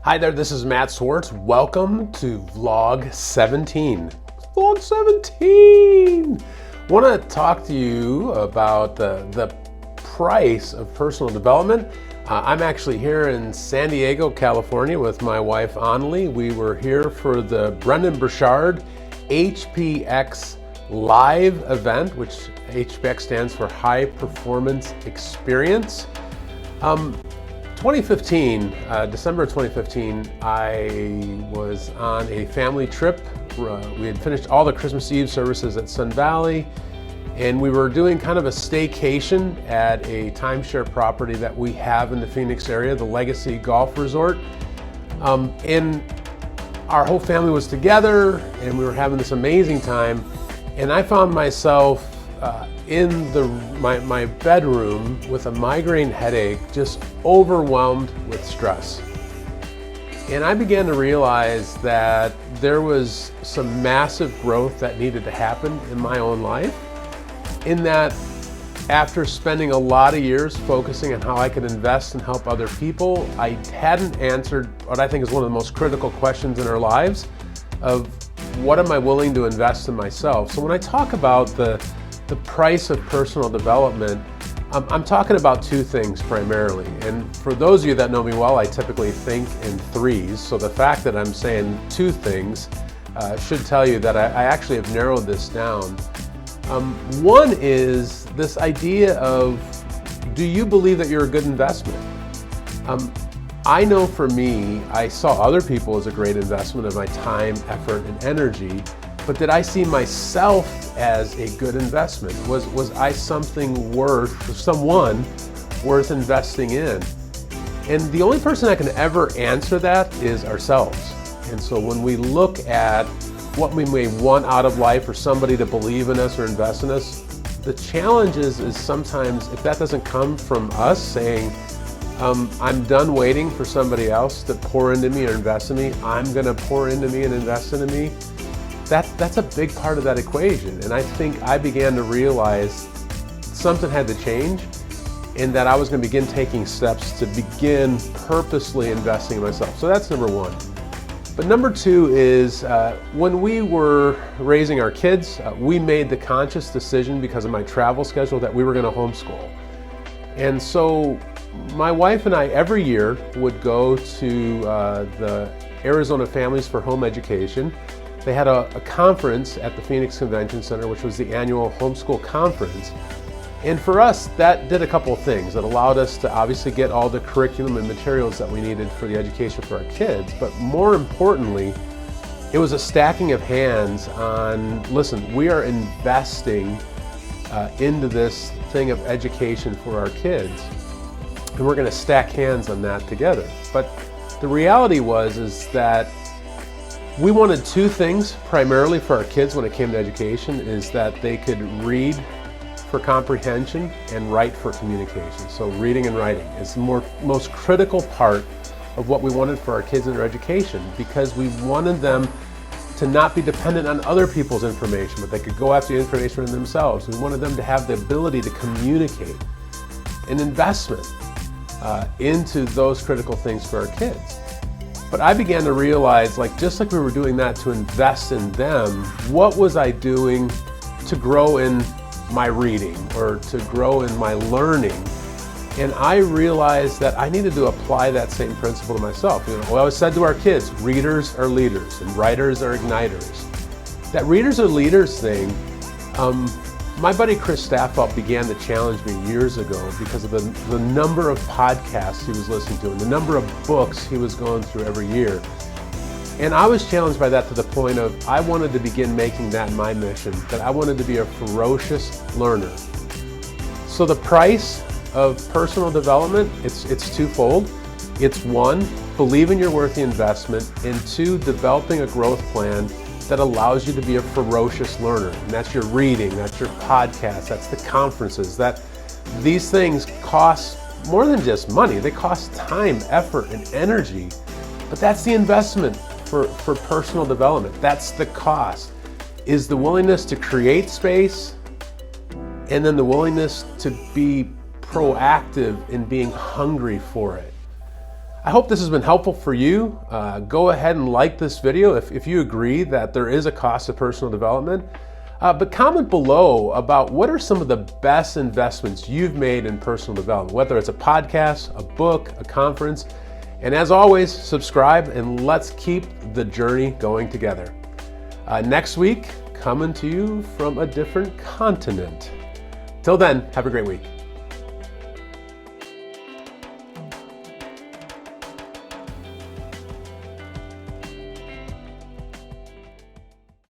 Hi there, this is Matt Swartz. Welcome to vlog 17. Vlog 17! I want to talk to you about the price of personal development. I'm actually here in San Diego, California with my wife, Annalie. We were here for the Brendan Burchard HPX Live event, which HPX stands for High Performance Experience. 2015, December 2015, I was on a family trip. We had finished all the Christmas Eve services at Sun Valley, and we were doing kind of a staycation at a timeshare property that we have in the Phoenix area, the Legacy Golf Resort. And our whole family was together, and we were having this amazing time. And I found myself in my bedroom with a migraine headache, just overwhelmed with stress. And I began to realize that there was some massive growth that needed to happen in my own life, in that after spending a lot of years focusing on how I could invest and help other people, I hadn't answered what I think is one of the most critical questions in our lives of what am I willing to invest in myself? So when I talk about the price of personal development, I'm talking about two things primarily. And for those of you that know me well, I typically think in threes. So the fact that I'm saying two things should tell you that I actually have narrowed this down. One is this idea of, do you believe that you're a good investment? I know for me, I saw other people as a great investment of my time, effort, and energy. But did I see myself as a good investment? Was I someone worth investing in? And the only person that can ever answer that is ourselves. And so when we look at what we may want out of life, or somebody to believe in us or invest in us, the challenge is sometimes if that doesn't come from us saying, I'm done waiting for somebody else to pour into me or invest in me, I'm gonna pour into me and invest into me. That's a big part of that equation. And I think I began to realize something had to change, and that I was going to begin taking steps to begin purposely investing in myself. So that's number one. But number two is when we were raising our kids, we made the conscious decision because of my travel schedule that we were going to homeschool. And so my wife and I every year would go to the Arizona Families for Home Education. They had a conference at the Phoenix Convention Center, which was the annual Homeschool Conference. And for us, that did a couple of things. It allowed us to obviously get all the curriculum and materials that we needed for the education for our kids. But more importantly, it was a stacking of hands on, listen, we are investing into this thing of education for our kids. And we're going to stack hands on that together. But the reality is that we wanted two things primarily for our kids when it came to education, is that they could read for comprehension and write for communication. So reading and writing is the most critical part of what we wanted for our kids in their education, because we wanted them to not be dependent on other people's information, but they could go after the information for themselves. We wanted them to have the ability to communicate. An investment into those critical things for our kids. But I began to realize, just like we were doing that to invest in them, what was I doing to grow in my reading or to grow in my learning? And I realized that I needed to apply that same principle to myself. We always said to our kids, readers are leaders and writers are igniters. That readers are leaders thing, my buddy Chris Staffel began to challenge me years ago because of the number of podcasts he was listening to and the number of books he was going through every year. And I was challenged by that to the point of I wanted to begin making that my mission, that I wanted to be a ferocious learner. So the price of personal development, it's twofold. It's one, believing you're worth the investment, and two, developing a growth plan that allows you to be a ferocious learner. And that's your reading, that's your podcast, that's the conferences. That these things cost more than just money. They cost time, effort, and energy. But that's the investment for personal development. That's the cost, is the willingness to create space, and then the willingness to be proactive in being hungry for it. I hope this has been helpful for you. Go ahead and like this video if you agree that there is a cost of personal development. But comment below about what are some of the best investments you've made in personal development, whether it's a podcast, a book, a conference. And as always, subscribe and let's keep the journey going together. Next week, coming to you from a different continent. Till then, have a great week.